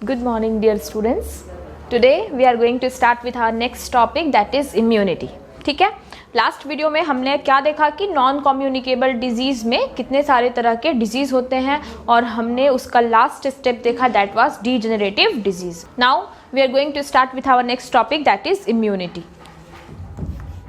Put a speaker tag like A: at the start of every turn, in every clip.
A: Good morning dear students. Today we are going to start with our next topic, that is immunity. ठीक है, last video में हमने क्या देखा कि नॉन कम्युनिकेबल डिजीज़ में कितने सारे तरह के डिजीज़ होते हैं और हमने उसका लास्ट स्टेप देखा, that was degenerative disease. Now we are going to start with our next topic, that is immunity.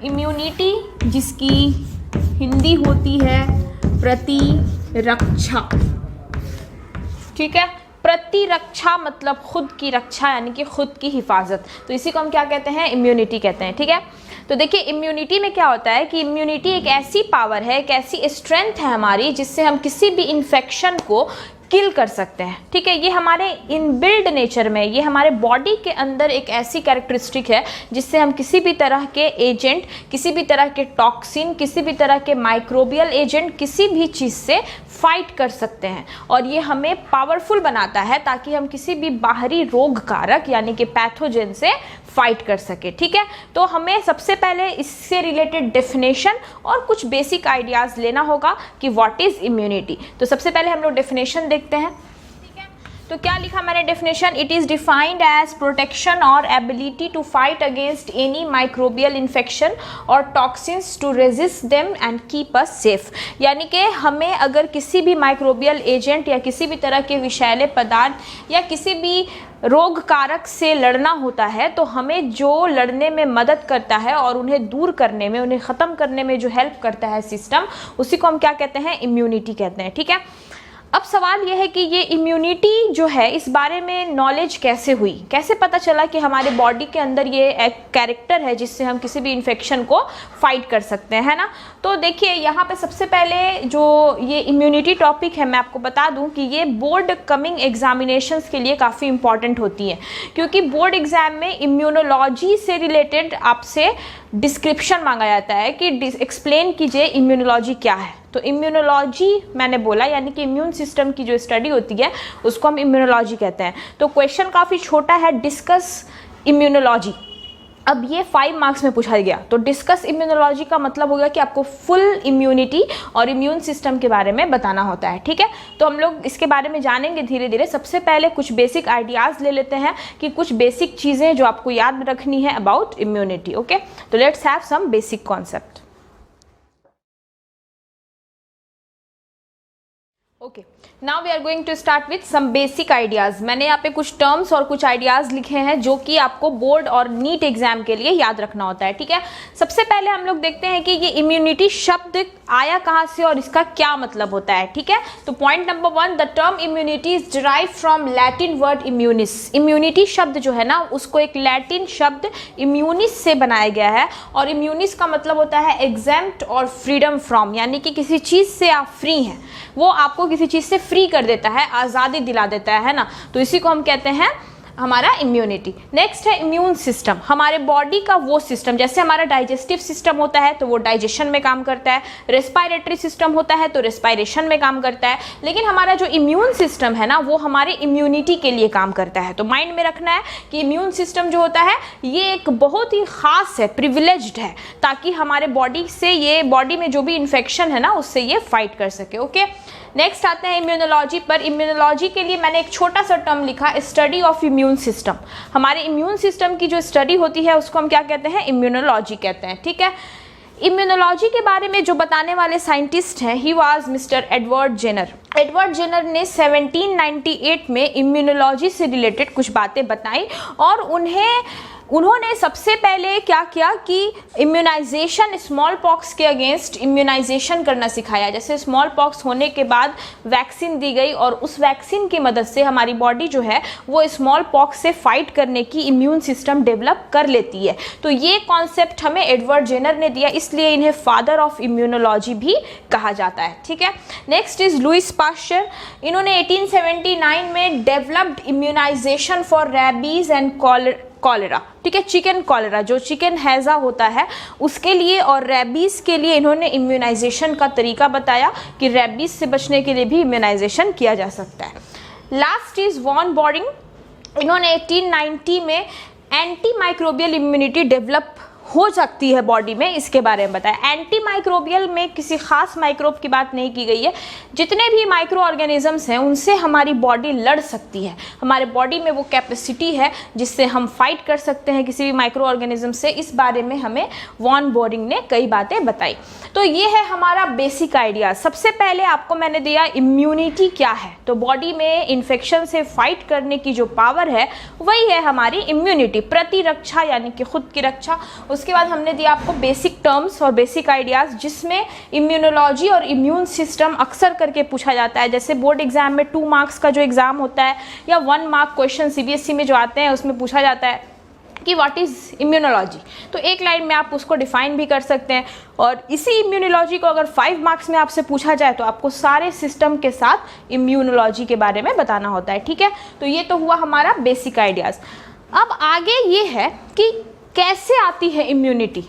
A: Immunity जिसकी हिंदी होती है प्रतिरक्षा. ठीक है, प्रतिरक्षा मतलब खुद की रक्षा यानी कि खुद की हिफाजत. तो इसी को हम क्या कहते हैं, इम्यूनिटी कहते हैं. ठीक है, तो देखिए इम्यूनिटी में क्या होता है कि इम्यूनिटी एक ऐसी पावर है, एक ऐसी स्ट्रेंथ है हमारी जिससे हम किसी भी इन्फेक्शन को किल कर सकते हैं. ठीक है, ये हमारे इनबिल्ड नेचर में, ये हमारे बॉडी के अंदर एक ऐसी कैरेक्टरिस्टिक है जिससे हम किसी भी तरह के एजेंट, किसी भी तरह के टॉक्सिन, किसी भी तरह के माइक्रोबियल एजेंट, किसी भी चीज़ से फाइट कर सकते हैं. और ये हमें पावरफुल बनाता है ताकि हम किसी भी बाहरी रोग कारक यानी कि पैथोजेन से फाइट कर सके. ठीक है, तो हमें सबसे पहले इससे रिलेटेड डेफिनेशन और कुछ बेसिक आइडियाज़ लेना होगा कि व्हाट इज़ इम्यूनिटी. तो सबसे पहले हम लोग डेफिनेशन देखते हैं. ठीक है, तो क्या लिखा मैंने definition, it is defined as protection or ability to fight against any microbial infection or toxins to resist them and keep us safe. यानी कि हमें अगर किसी भी माइक्रोबियल एजेंट या किसी भी तरह के विषैले पदार्थ या किसी भी रोग कारक से लड़ना होता है तो हमें जो लड़ने में मदद करता है और उन्हें दूर करने में, उन्हें ख़त्म करने में जो हेल्प करता है सिस्टम, उसी को हम क्या कहते हैं, इम्यूनिटी कहते हैं. ठीक है, अब सवाल यह है कि ये इम्यूनिटी जो है इस बारे में नॉलेज कैसे हुई, कैसे पता चला कि हमारे बॉडी के अंदर ये एक कैरेक्टर है जिससे हम किसी भी इन्फेक्शन को फाइट कर सकते हैं, है ना. तो देखिए यहाँ पे सबसे पहले जो ये इम्यूनिटी टॉपिक है मैं आपको बता दूं कि ये बोर्ड कमिंग एग्जामिनेशंस के लिए काफ़ी इंपॉर्टेंट होती है, क्योंकि बोर्ड एग्जाम में इम्यूनोलॉजी से रिलेटेड आपसे डिस्क्रिप्शन मांगा जाता है कि एक्सप्लेन कीजिए इम्यूनोलॉजी क्या है. तो इम्यूनोलॉजी मैंने बोला यानी कि इम्यून सिस्टम की जो स्टडी होती है उसको हम इम्यूनोलॉजी कहते हैं. तो क्वेश्चन काफ़ी छोटा है, डिस्कस इम्यूनोलॉजी. अब ये 5 मार्क्स में पूछा गया, तो डिस्कस इम्यूनोलॉजी का मतलब हो गया कि आपको फुल इम्यूनिटी और इम्यून सिस्टम के बारे में बताना होता है. ठीक है, तो हम लोग इसके बारे में जानेंगे धीरे धीरे. सबसे पहले कुछ बेसिक आइडियाज़ ले लेते हैं कि कुछ बेसिक चीज़ें जो आपको याद रखनी है अबाउट इम्यूनिटी. ओके, तो let's have some basic concept. Okay, now we are going to start with some basic ideas. मैंने यहाँ पे कुछ टर्म्स और कुछ आइडियाज़ लिखे हैं जो कि आपको बोर्ड और नीट एग्जाम के लिए याद रखना होता है. ठीक है, सबसे पहले हम लोग देखते हैं कि ये इम्यूनिटी शब्द आया कहाँ से और इसका क्या मतलब होता है. ठीक है, तो point number 1, the term immunity is derive from Latin word immunis. Immunity शब्द जो है ना उसको एक लैटिन शब्द इम्यूनिस से बनाया गया है और इम्यूनिस का मतलब होता है एग्जेम्प्ट और फ्रीडम फ्रॉम, यानी कि किसी चीज़ से आप फ्री हैं, वो आपको किसी चीज़ से फ्री कर देता है, आज़ादी दिला देता है ना. तो इसी को हम कहते हैं हमारा इम्यूनिटी. नेक्स्ट है इम्यून सिस्टम. हमारे बॉडी का वो सिस्टम, जैसे हमारा डाइजेस्टिव सिस्टम होता है तो वो डाइजेशन में काम करता है, रेस्पिरेटरी सिस्टम होता है तो रेस्पिरेशन में काम करता है, लेकिन हमारा जो इम्यून सिस्टम है ना वो हमारे इम्यूनिटी के लिए काम करता है. तो माइंड में रखना है कि इम्यून सिस्टम जो होता है ये एक बहुत ही ख़ास है, प्रिविलेज्ड है, ताकि हमारे बॉडी से ये बॉडी में जो भी इन्फेक्शन है ना उससे ये फाइट कर सके. ओके, नेक्स्ट आते हैं इम्यूनोलॉजी पर. इम्यूनोलॉजी के लिए मैंने एक छोटा सा टर्म लिखा, स्टडी ऑफ इम्यून सिस्टम. हमारे इम्यून सिस्टम की जो स्टडी होती है उसको हम क्या कहते हैं, इम्यूनोलॉजी कहते हैं. ठीक है, इम्यूनोलॉजी के बारे में जो बताने वाले साइंटिस्ट हैं he was Mister Edward Jenner. Edward Jenner ने 1798 में इम्यूनोलॉजी से रिलेटेड कुछ बातें बताई और उन्होंने सबसे पहले क्या किया कि इम्यूनाइजेशन, स्मॉल पॉक्स के अगेंस्ट इम्यूनाइजेशन करना सिखाया. जैसे स्मॉल पॉक्स होने के बाद वैक्सीन दी गई और उस वैक्सीन की मदद से हमारी बॉडी जो है वो स्मॉल पॉक्स से फाइट करने की इम्यून सिस्टम डेवलप कर लेती है. तो ये कॉन्सेप्ट हमें एडवर्ड जेनर ने दिया, इसलिए इन्हें फादर ऑफ इम्यूनोलॉजी भी कहा जाता है. ठीक है, नेक्स्ट इज लुइस पास्चर. इन्होंने 1879 में developed immunization for rabies and cholera. ठीक है, चिकन कॉलेरा जो चिकन हैज़ा होता है उसके लिए और रैबीज़ के लिए इन्होंने इम्यूनाइजेशन का तरीका बताया कि रैबीज़ से बचने के लिए भी इम्यूनाइजेशन किया जा सकता है. Last is von Behring. इन्होंने 1890 में एंटी माइक्रोबियल इम्यूनिटी डेवलप हो सकती है बॉडी में, इसके बारे में बताया। एंटी माइक्रोबियल में किसी खास माइक्रोब की बात नहीं की गई है, जितने भी माइक्रो ऑर्गेनिजम्स हैं उनसे हमारी बॉडी लड़ सकती है, हमारे बॉडी में वो कैपेसिटी है जिससे हम फाइट कर सकते हैं किसी भी माइक्रो ऑर्गेनिज्म से। इस बारे में हमें वॉन बोरिंग ने कई बातें बताई। तो ये है हमारा बेसिक आइडिया। सबसे पहले आपको मैंने दिया इम्यूनिटी क्या है, तो बॉडी में इन्फेक्शन से फाइट करने की जो पावर है वही है हमारी इम्यूनिटी, प्रतिरक्षा यानी कि खुद की रक्षा। उसके बाद हमने दिया आपको बेसिक टर्म्स और बेसिक आइडियाज, जिसमें इम्यूनोलॉजी और इम्यून सिस्टम अक्सर करके पूछा जाता है। जैसे बोर्ड एग्जाम में 2 मार्क्स का जो एग्जाम होता है या 1 मार्क क्वेश्चन सीबीएसई में जो आते हैं उसमें पूछा जाता है कि व्हाट इज़ इम्यूनोलॉजी, तो एक लाइन में आप उसको डिफाइन भी कर सकते हैं। और इसी इम्यूनोलॉजी को अगर 5 मार्क्स में आपसे पूछा जाए तो आपको सारे सिस्टम के साथ इम्यूनोलॉजी के बारे में बताना होता है, ठीक है। तो ये तो हुआ हमारा बेसिक आइडियाज़। अब आगे ये है कि कैसे आती है इम्यूनिटी,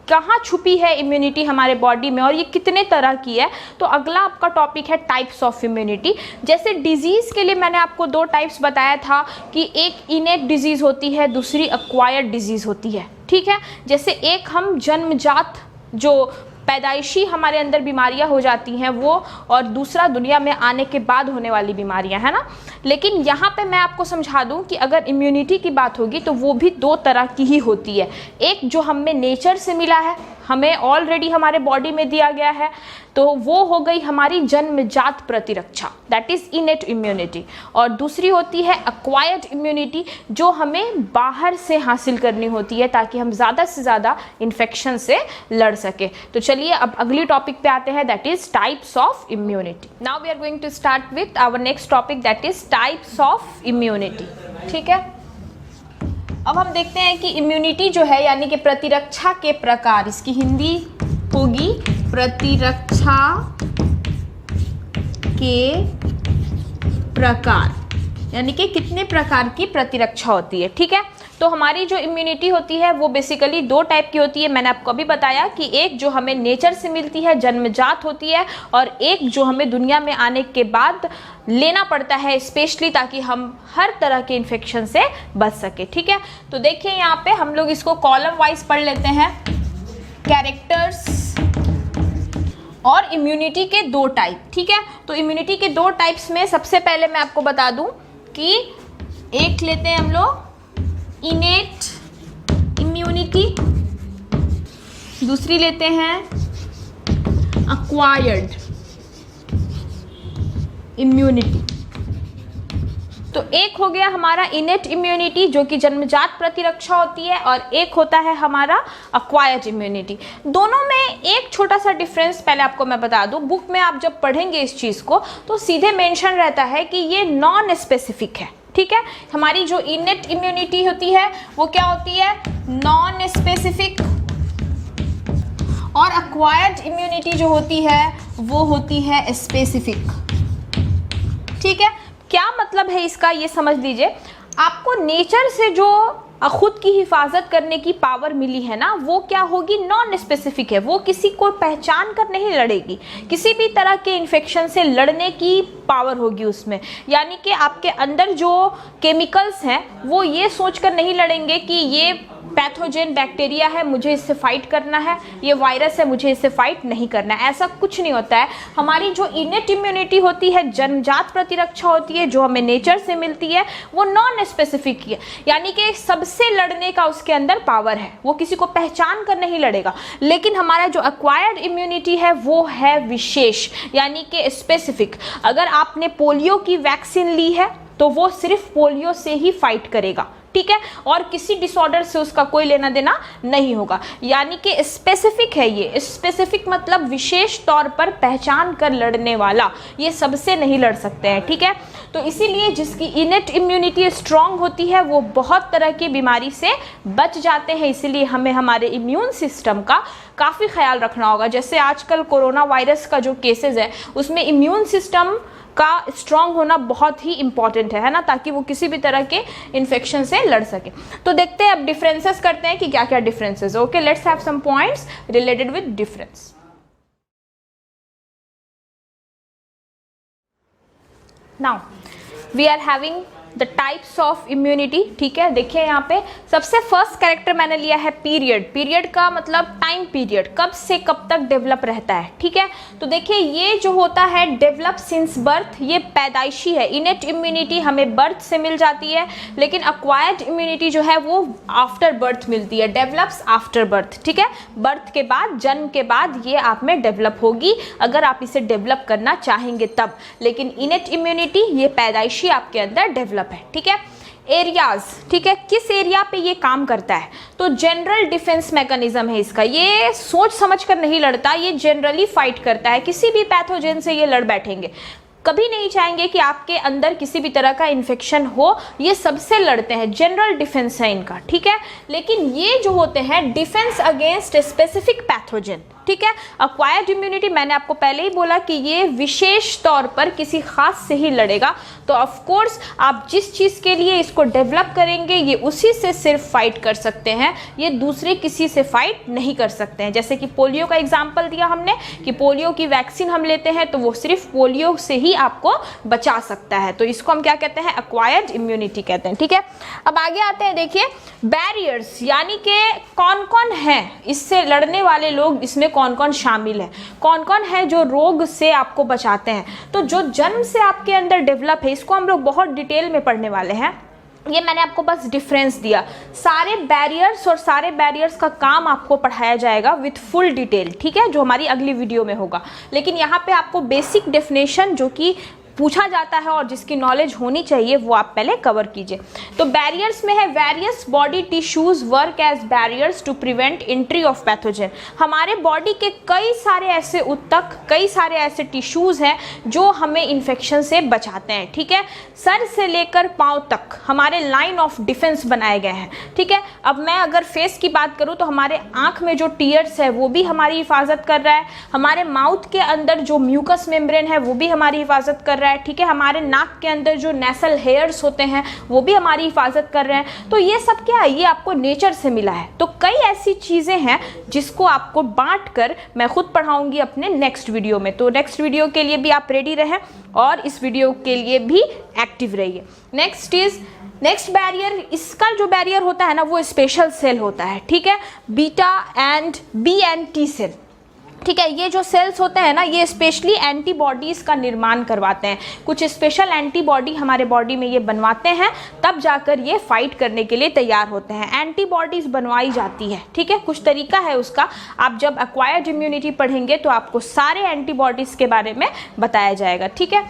A: कहाँ छुपी है इम्यूनिटी हमारे बॉडी में और ये कितने तरह की है। तो अगला आपका टॉपिक है टाइप्स ऑफ इम्यूनिटी। जैसे डिजीज़ के लिए मैंने आपको 2 टाइप्स बताया था कि एक इनेट डिजीज़ होती है, दूसरी एक्वायर्ड डिजीज़ होती है, ठीक है। जैसे एक हम जन्मजात जो पैदाइशी हमारे अंदर बीमारियां हो जाती हैं वो, और दूसरा दुनिया में आने के बाद होने वाली बीमारियां, है ना। लेकिन यहाँ पे मैं आपको समझा दूँ कि अगर इम्यूनिटी की बात होगी तो वो भी 2 तरह की ही होती है। एक जो हमें नेचर से मिला है, हमें ऑलरेडी हमारे बॉडी में दिया गया है, तो वो हो गई हमारी जन्मजात प्रतिरक्षा, दैट इज़ इनेट इम्यूनिटी। और दूसरी होती है एक्वायर्ड इम्यूनिटी, जो हमें बाहर से हासिल करनी होती है ताकि हम ज़्यादा से ज़्यादा इन्फेक्शन से लड़ सके। तो चलिए अब अगली टॉपिक पे आते हैं, that is types of immunity. Now we are going to start with our next topic, that is types of immunity, ठीक है। अब हम देखते हैं कि इम्यूनिटी जो है यानी कि प्रतिरक्षा के प्रकार, इसकी हिंदी होगी प्रतिरक्षा के प्रकार, यानी कि कितने प्रकार की प्रतिरक्षा होती है, ठीक है। तो हमारी जो इम्यूनिटी होती है वो बेसिकली 2 टाइप की होती है। मैंने आपको अभी बताया कि एक जो हमें नेचर से मिलती है, जन्मजात होती है, और एक जो हमें दुनिया में आने के बाद लेना पड़ता है स्पेशली ताकि हम हर तरह के इन्फेक्शन से बच सके, ठीक है। तो देखिए यहाँ पे हम लोग इसको कॉलम वाइज पढ़ लेते हैं। कैरेक्टर्स और इम्यूनिटी के 2 टाइप, ठीक है। तो इम्यूनिटी के 2 टाइप्स में सबसे पहले मैं आपको बता दूं कि एक लेते हैं हम लोग इनेट इम्यूनिटी, दूसरी लेते हैं एक्वायर्ड इम्यूनिटी। तो एक हो गया हमारा इनेट इम्यूनिटी जो कि जन्मजात प्रतिरक्षा होती है, और एक होता है हमारा एक्वायर्ड इम्यूनिटी। दोनों में एक छोटा सा डिफरेंस पहले आपको मैं बता दूं। बुक में आप जब पढ़ेंगे इस चीज़ को तो सीधे मेंशन रहता है कि ये नॉन स्पेसिफिक है, ठीक है। हमारी जो इनेट इम्यूनिटी होती है वो क्या होती है, नॉन स्पेसिफिक, और एक्वायर्ड इम्यूनिटी जो होती है वो होती है स्पेसिफिक, ठीक है। क्या मतलब है इसका ये समझ लीजिए। आपको नेचर से जो खुद की हिफाजत करने की पावर मिली है ना, वो क्या होगी, नॉन स्पेसिफिक है। वो किसी को पहचान कर नहीं लड़ेगी, किसी भी तरह के इन्फेक्शन से लड़ने की पावर होगी उसमें। यानी कि आपके अंदर जो केमिकल्स हैं वो ये सोचकर नहीं लड़ेंगे कि ये पैथोजेन बैक्टीरिया है, मुझे इससे फाइट करना है, ये वायरस है, मुझे इससे फाइट नहीं करना है, ऐसा कुछ नहीं होता है। हमारी जो इनेट इम्यूनिटी होती है, जन्मजात प्रतिरक्षा होती है, जो हमें नेचर से मिलती है, वो नॉन स्पेसिफिक है, यानी कि सबसे लड़ने का उसके अंदर पावर है, वो किसी को पहचान कर नहीं लड़ेगा। लेकिन हमारा जो एक्वायर्ड इम्यूनिटी है वो है विशेष, यानी कि स्पेसिफिक। अगर आपने पोलियो की वैक्सीन ली है तो वो सिर्फ पोलियो से ही फाइट करेगा, ठीक है, और किसी डिसऑर्डर से उसका कोई लेना देना नहीं होगा। यानी कि स्पेसिफिक है ये। स्पेसिफिक मतलब विशेष तौर पर पहचान कर लड़ने वाला, ये सबसे नहीं लड़ सकते हैं, ठीक है। तो इसीलिए जिसकी इनेट इम्यूनिटी स्ट्रांग होती है वो बहुत तरह की बीमारी से बच जाते हैं। इसीलिए हमें हमारे इम्यून सिस्टम का काफ़ी ख्याल रखना होगा। जैसे आजकल कोरोना वायरस का जो केसेस है उसमें इम्यून सिस्टम का स्ट्रांग होना बहुत ही इंपॉर्टेंट है ना, ताकि वो किसी भी तरह के इन्फेक्शन से लड़ सके। तो देखते हैं अब डिफरेंसेस करते हैं कि क्या क्या differences. Okay, let's have some points related with difference. Now we are having the types of immunity. ठीक है, देखिए यहाँ पे सबसे फर्स्ट कैरेक्टर मैंने लिया है पीरियड। पीरियड का मतलब टाइम पीरियड, कब से कब तक डेवलप रहता है। ठीक है, तो देखिए ये जो होता है डेवलप सिंस बर्थ, ये पैदाइशी है। इनेट इम्यूनिटी हमें बर्थ से मिल जाती है, लेकिन अक्वायर्ड इम्यूनिटी जो है वो आफ्टर बर्थ मिलती है, डेवलप्स आफ्टर बर्थ। ठीक है, बर्थ के बाद, जन्म के बाद ये आप में डेवलप होगी अगर आप इसे डेवलप करना चाहेंगे तब, लेकिन इनेट इम्यूनिटी ये पैदाइशी आपके अंदर डेवलप है। ठीक है, एरियाज, ठीक है, किस एरिया पे ये काम करता है, तो जनरल डिफेंस मैकेनिज्म है इसका। ये सोच समझ कर नहीं लड़ता, ये जनरली फाइट करता है, किसी भी पैथोजन से ये लड़ बैठेंगे, कभी नहीं चाहेंगे कि आपके अंदर किसी भी तरह का इन्फेक्शन हो, ये सबसे लड़ते हैं, जनरल डिफेंस है इनका। ठीक है, लेकिन ये जो होते हैं डिफेंस अगेंस्ट स्पेसिफिक पैथोजन। ठीक है, अक्वायर्ड इम्यूनिटी मैंने आपको पहले ही बोला कि ये विशेष तौर पर किसी खास से ही लड़ेगा, तो ऑफ कोर्स आप जिस चीज़ के लिए इसको डेवलप करेंगे ये उसी से सिर्फ फाइट कर सकते हैं, ये दूसरे किसी से फाइट नहीं कर सकते हैं। जैसे कि पोलियो का एग्जाम्पल दिया हमने कि पोलियो की वैक्सीन हम लेते हैं तो वो सिर्फ पोलियो से ही आपको बचा सकता है, तो इसको हम क्या कहते हैं, अक्वायर्ड इम्यूनिटी कहते हैं। ठीक है, अब आगे आते हैं, देखिए बैरियर्स, यानी कि कौन कौन है इससे लड़ने वाले लोग, इसमें कौन कौन शामिल है, कौन कौन है जो रोग से आपको बचाते हैं। तो जो जन्म से आपके अंदर डेवलप है इसको हम लोग बहुत डिटेल में पढ़ने वाले हैं, ये मैंने आपको बस डिफरेंस दिया। सारे बैरियर्स और सारे बैरियर्स का काम आपको पढ़ाया जाएगा विथ फुल डिटेल। ठीक है, जो हमारी अगली वीडियो में होगा, लेकिन यहाँ पे आपको बेसिक डेफिनेशन जो कि पूछा जाता है और जिसकी नॉलेज होनी चाहिए वो आप पहले कवर कीजिए। तो बैरियर्स में है various body tissues work as barriers to prevent entry of pathogen. हमारे बॉडी के कई सारे ऐसे ऊतक, कई सारे ऐसे टिश्यूज हैं जो हमें इन्फेक्शन से बचाते हैं। ठीक है, सर से लेकर पांव तक हमारे लाइन ऑफ डिफेंस बनाए गए हैं। ठीक है, अब मैं अगर फेस की बात करूं तो हमारे आंख में जो टीयर्स है वो भी हमारी हिफाजत कर रहा है, हमारे माउथ के अंदर जो म्यूकस मेम्ब्रेन है वो भी हमारी हिफाजत कर रहा है। ठीक है, हमारे नाक के अंदर जो नेसल हेयर्स होते हैं वो भी हमारी हिफाजत कर रहे हैं। तो ये सब क्या है, ये आपको नेचर से मिला है। तो कई ऐसी चीजें हैं जिसको आपको बांट कर मैं खुद पढ़ाऊंगी अपने नेक्स्ट वीडियो में, तो नेक्स्ट वीडियो के लिए भी आप रेडी रहें और इस वीडियो के लिए भी एक्टिव रहिए। नेक्स्ट बैरियर, इसका जो बैरियर होता है ना वो स्पेशल सेल होता है। ठीक है, beta and B and T cell. ठीक है, ये जो सेल्स होते हैं ना ये स्पेशली एंटीबॉडीज़ का निर्माण करवाते हैं, कुछ स्पेशल एंटीबॉडी हमारे बॉडी में ये बनवाते हैं, तब जाकर ये फाइट करने के लिए तैयार होते हैं। एंटीबॉडीज़ बनवाई जाती है। ठीक है, कुछ तरीका है उसका, आप जब एक्वायर्ड इम्यूनिटी पढ़ेंगे तो आपको सारे एंटीबॉडीज़ के बारे में बताया जाएगा। ठीक है,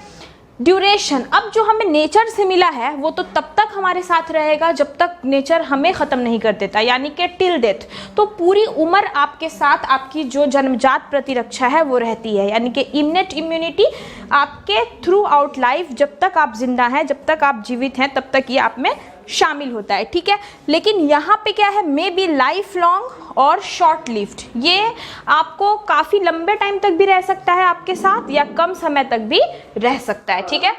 A: ड्यूरेशन, अब जो हमें नेचर से मिला है वो तो तब तक हमारे साथ रहेगा जब तक नेचर हमें ख़त्म नहीं कर देता, यानी कि टिल डेथ। तो पूरी उम्र आपके साथ आपकी जो जन्मजात प्रतिरक्षा है वो रहती है, यानी कि इनेट इम्यूनिटी आपके थ्रू आउट लाइफ, जब तक आप जिंदा हैं, जब तक आप जीवित हैं, तब तक ये आप में शामिल होता है। ठीक है, लेकिन यहाँ पे क्या है, मे बी लाइफ लॉन्ग और शॉर्ट लिव्ड, ये आपको काफ़ी लंबे टाइम तक भी रह सकता है आपके साथ या कम समय तक भी रह सकता है। ठीक है,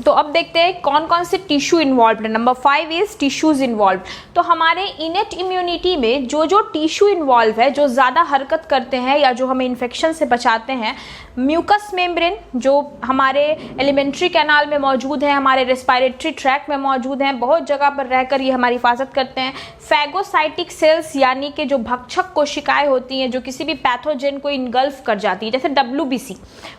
A: तो अब देखते हैं कौन कौन से टिश्यू इन्वॉल्व है। Number 5 is tissues involve. तो हमारे इनेट इम्यूनिटी में जो जो टिश्यू इन्वॉल्व है, जो ज़्यादा हरकत करते हैं या जो हमें इन्फेक्शन से बचाते हैं, म्यूकस मेम्ब्रेन जो हमारे एलिमेंट्री कैनाल में मौजूद है, हमारे रेस्पिरेटरी ट्रैक में मौजूद हैं, बहुत जगह पर रहकर ये हमारी हिफाजत करते हैं। फैगोसाइटिक सेल्स, यानी कि जो भक्षक कोशिकाएं होती हैं जो किसी भी पैथोजन को इनगल्फ कर जाती है, जैसे WBC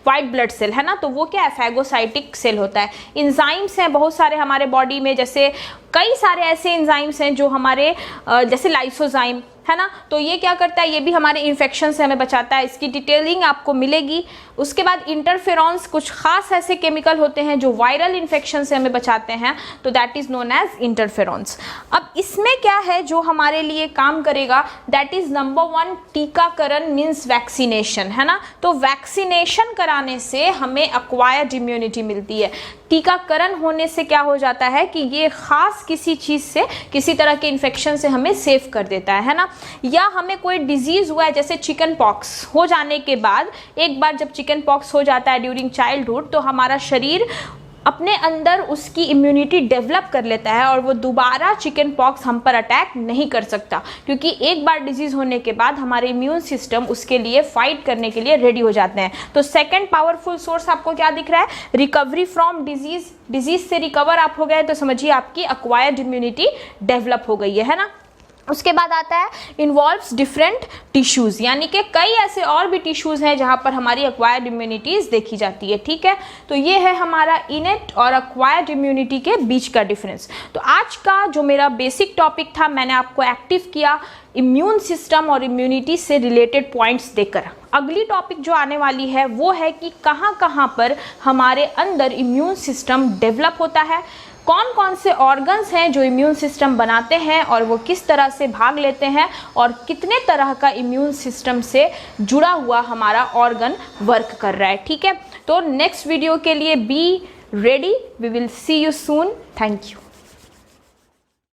A: वाइट ब्लड सेल है ना, तो वो क्या है, फैगोसाइटिक सेल होता है। इंजाइम्स हैं बहुत सारे हमारे बॉडी में, जैसे कई सारे ऐसे इंजाइम्स हैं जो हमारे जैसे लाइसोजाइम है ना, तो ये क्या करता है, ये भी हमारे इन्फेक्शन से हमें बचाता है, इसकी डिटेलिंग आपको मिलेगी। उसके बाद इंटरफेरॉन्स, कुछ खास ऐसे केमिकल होते हैं जो वायरल इन्फेक्शन से हमें बचाते हैं, तो that is known as interferons. अब इसमें क्या है जो हमारे लिए काम करेगा, दैट इज़ नंबर 1 टीकाकरण मीन्स वैक्सीनेशन, है ना। तो वैक्सीनेशन कराने से हमें एक्वायर्ड इम्यूनिटी मिलती है। टीकाकरण होने से क्या हो जाता है कि ये खास किसी चीज़ से, किसी तरह के इन्फेक्शन से हमें सेव कर देता है ना। या हमें कोई डिजीज़ हुआ है, जैसे चिकन पॉक्स हो जाने के बाद, एक बार जब चिकन पॉक्स हो जाता है ड्यूरिंग चाइल्डहुड, तो हमारा शरीर अपने अंदर उसकी इम्यूनिटी डेवलप कर लेता है और वो दोबारा चिकन पॉक्स हम पर अटैक नहीं कर सकता, क्योंकि एक बार डिजीज़ होने के बाद हमारे इम्यून सिस्टम उसके लिए फाइट करने के लिए रेडी हो जाते हैं। तो सेकंड पावरफुल सोर्स आपको क्या दिख रहा है? रिकवरी फ्रॉम डिजीज से रिकवर आप हो गए तो समझिए आपकी एक्वायर्ड इम्यूनिटी डेवलप हो गई है ना। उसके बाद आता है इन्वॉल्व्स डिफरेंट टिश्यूज़, यानी कि कई ऐसे और भी टिश्यूज़ हैं जहाँ पर हमारी एक्वायर्ड इम्यूनिटीज़ देखी जाती है। ठीक है, तो ये है हमारा इनेट और एक्वायर्ड इम्यूनिटी के बीच का डिफरेंस। तो आज का जो मेरा बेसिक टॉपिक था, मैंने आपको एक्टिव किया इम्यून सिस्टम और इम्यूनिटी से रिलेटेड पॉइंट्स देकर। अगली टॉपिक जो आने वाली है वो है कि कहाँ कहाँ पर हमारे अंदर इम्यून सिस्टम डेवलप होता है, कौन कौन से ऑर्गन्स हैं जो इम्यून सिस्टम बनाते हैं और वो किस तरह से भाग लेते हैं, और कितने तरह का इम्यून सिस्टम से जुड़ा हुआ हमारा ऑर्गन वर्क कर रहा है। ठीक है, तो नेक्स्ट वीडियो के लिए be ready, we will see you soon, thank you.